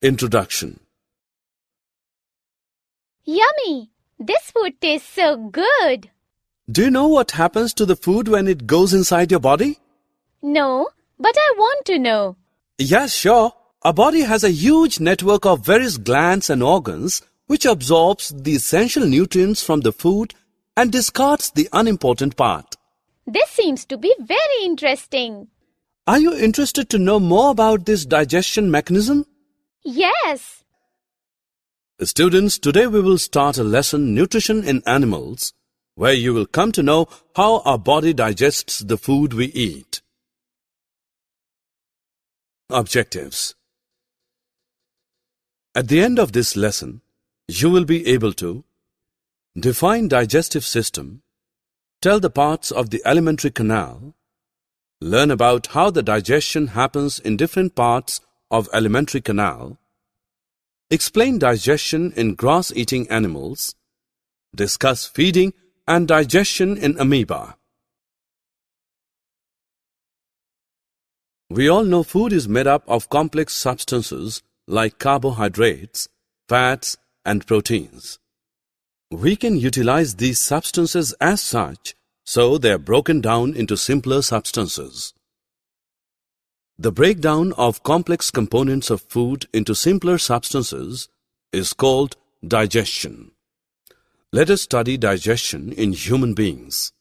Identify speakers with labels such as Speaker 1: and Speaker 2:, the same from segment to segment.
Speaker 1: Introduction.
Speaker 2: Yummy! This food tastes so good.
Speaker 1: Do you know what happens to the food when it goes inside your body?
Speaker 2: No, but I want to know.
Speaker 1: Yes, sure. Our body has a huge network of various glands and organs which absorbs the essential nutrients from the food and discards the unimportant part.
Speaker 2: This seems to be very interesting.
Speaker 1: Are you interested to know more about this digestion mechanism?
Speaker 2: Yes.
Speaker 1: Students, today we will start a lesson, Nutrition in Animals, where you will come to know how our body digests the food we eat. Objectives. At the end of this lesson, you will be able to define digestive system, tell the parts of the alimentary canal, learn about how the digestion happens in different parts of alimentary canal, explain digestion in grass-eating animals, discuss feeding and digestion in amoeba. We all know food is made up of complex substances like carbohydrates, fats, and proteins. We can utilize these substances as such, so they are broken down into simpler substances. The breakdown of complex components of food into simpler substances is called digestion. Let us study digestion in human beings.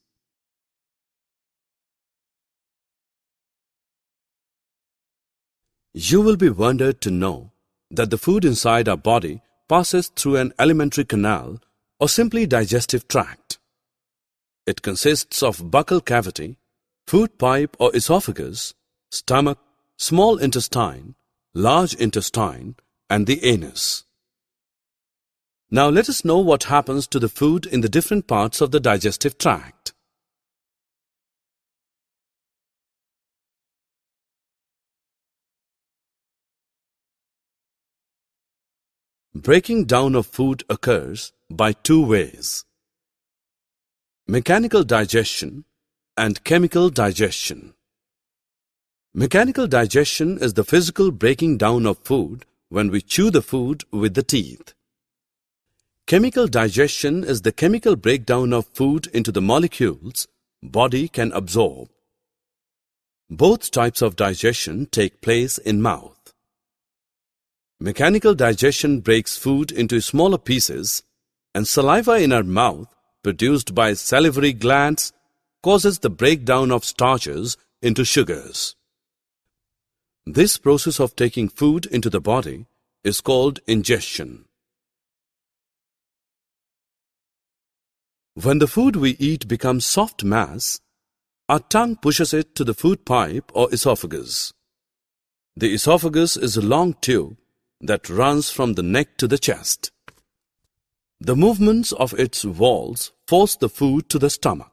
Speaker 1: You will be wondered to know that the food inside our body passes through an alimentary canal or simply digestive tract. It consists of buccal cavity, food pipe or esophagus, stomach, small intestine, large intestine, and the anus. Now let us know what happens to the food in the different parts of the digestive tract. Breaking down of food occurs by two ways: mechanical digestion and chemical digestion. Mechanical digestion is the physical breaking down of food when we chew the food with the teeth. Chemical digestion is the chemical breakdown of food into the molecules body can absorb. Both types of digestion take place in mouth. Mechanical digestion breaks food into smaller pieces, and saliva in our mouth, produced by salivary glands, causes the breakdown of starches into sugars. This process of taking food into the body is called ingestion. When the food we eat becomes soft mass, our tongue pushes it to the food pipe or esophagus. The esophagus is a long tube that runs from the neck to the chest. The movements of its walls force the food to the stomach.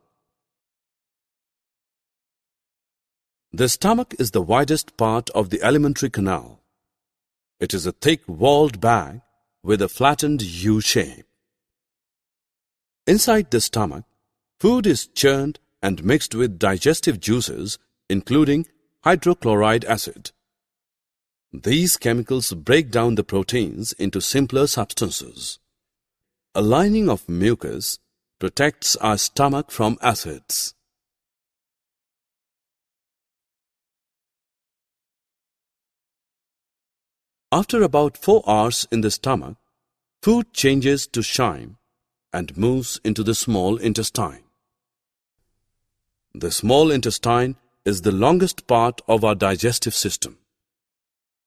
Speaker 1: The stomach is the widest part of the alimentary canal. It is a thick-walled bag with a flattened U shape. Inside the stomach, food is churned and mixed with digestive juices, including hydrochloric acid. These chemicals break down the proteins into simpler substances. A lining of mucus protects our stomach from acids. After about 4 hours in the stomach, food changes to chyme and moves into the small intestine. The small intestine is the longest part of our digestive system.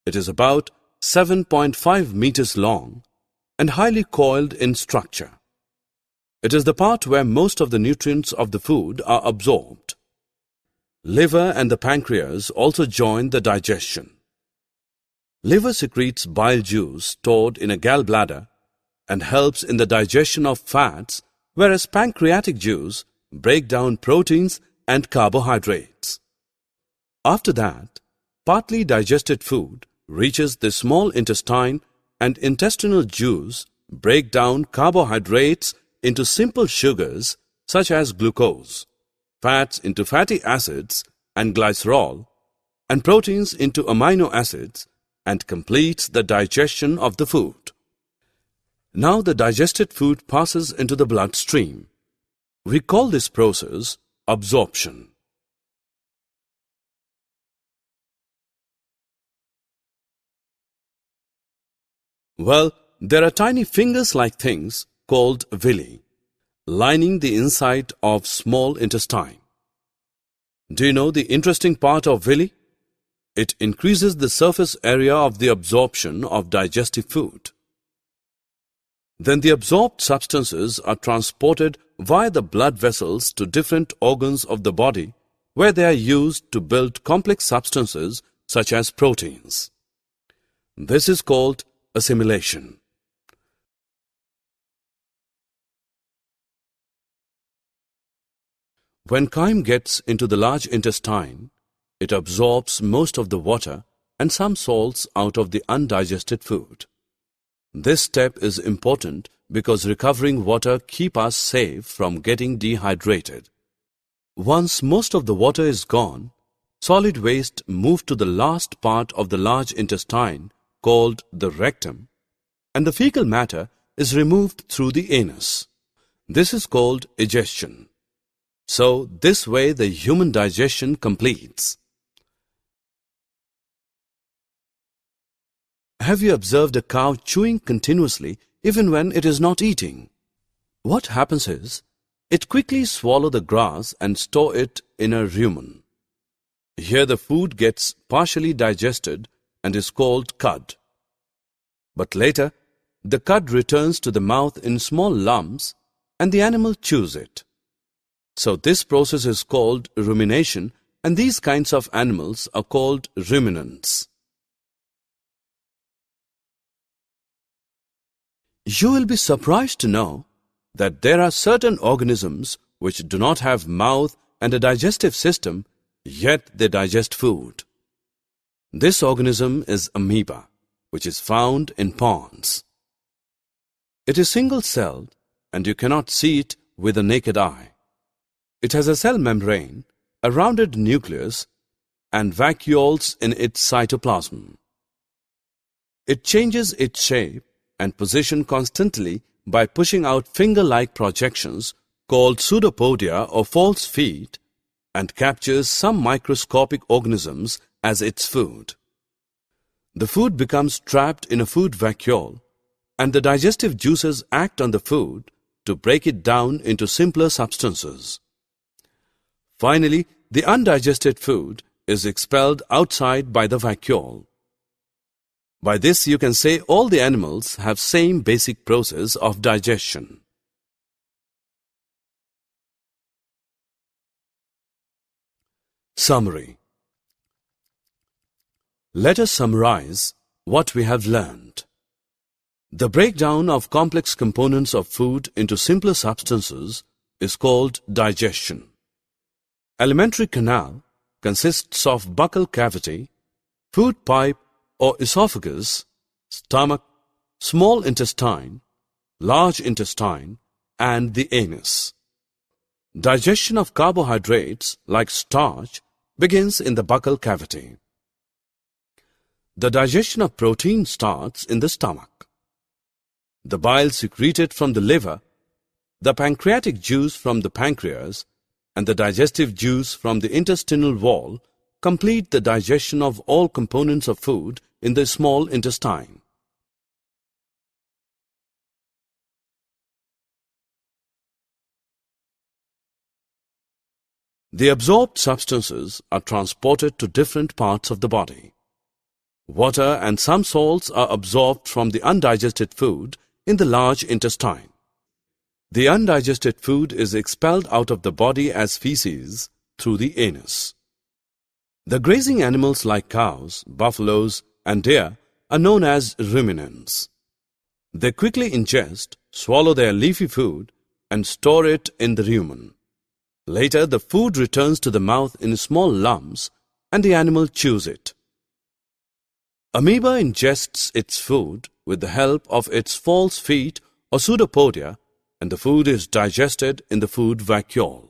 Speaker 1: It is about 7.5 meters long and highly coiled in structure. It is the part where most of the nutrients of the food are absorbed. Liver and the pancreas also join the digestion. Liver secretes bile juice stored in a gallbladder and helps in the digestion of fats, whereas pancreatic juice breaks down proteins and carbohydrates. After that, partly digested food reaches the small intestine, and intestinal juice break down carbohydrates into simple sugars such as glucose, fats into fatty acids and glycerol, and proteins into amino acids, and completes the digestion of the food. Now the digested food passes into the bloodstream. We call this process absorption. Well, there are tiny fingers-like things called villi, lining the inside of small intestine. Do you know the interesting part of villi? It increases the surface area of the absorption of digestive food. Then the absorbed substances are transported via the blood vessels to different organs of the body, where they are used to build complex substances such as proteins. This is called assimilation. When chyme gets into the large intestine, it absorbs most of the water and some salts out of the undigested food. This step is important because recovering water keeps us safe from getting dehydrated. Once most of the water is gone, solid waste moves to the last part of the large intestine called the rectum, and the fecal matter is removed through the anus. This is called egestion. So, this way the human digestion completes. Have you observed a cow chewing continuously even when it is not eating? What happens is, it quickly swallows the grass and stores it in a rumen. Here the food gets partially digested and is called cud. But later, the cud returns to the mouth in small lumps and the animal chews it. So this process is called rumination, and these kinds of animals are called ruminants. You will be surprised to know that there are certain organisms which do not have mouth and a digestive system, yet they digest food. This organism is amoeba, which is found in ponds. It is single-celled and you cannot see it with the naked eye. It has a cell membrane, a rounded nucleus, and vacuoles in its cytoplasm. It changes its shape and position constantly by pushing out finger-like projections called pseudopodia or false feet, and captures some microscopic organisms as its food. The food becomes trapped in a food vacuole, and the digestive juices act on the food to break it down into simpler substances. Finally, the undigested food is expelled outside by the vacuole. By this you can say all the animals have same basic process of digestion. Summary. Let us summarize what we have learned. The breakdown of complex components of food into simpler substances is called digestion. Alimentary canal consists of buccal cavity, food pipe or esophagus, stomach, small intestine, large intestine, and the anus. Digestion of carbohydrates like starch begins in the buccal cavity. The digestion of protein starts in the stomach. The bile secreted from the liver, the pancreatic juice from the pancreas, and the digestive juice from the intestinal wall complete the digestion of all components of food in the small intestine. The absorbed substances are transported to different parts of the body. Water and some salts are absorbed from the undigested food in the large intestine. The undigested food is expelled out of the body as feces through the anus. The grazing animals like cows, buffaloes, and deer are known as ruminants. They quickly ingest, swallow their leafy food, and store it in the rumen. Later, the food returns to the mouth in small lumps, and the animal chews it. Amoeba ingests its food with the help of its false feet or pseudopodia, and the food is digested in the food vacuole.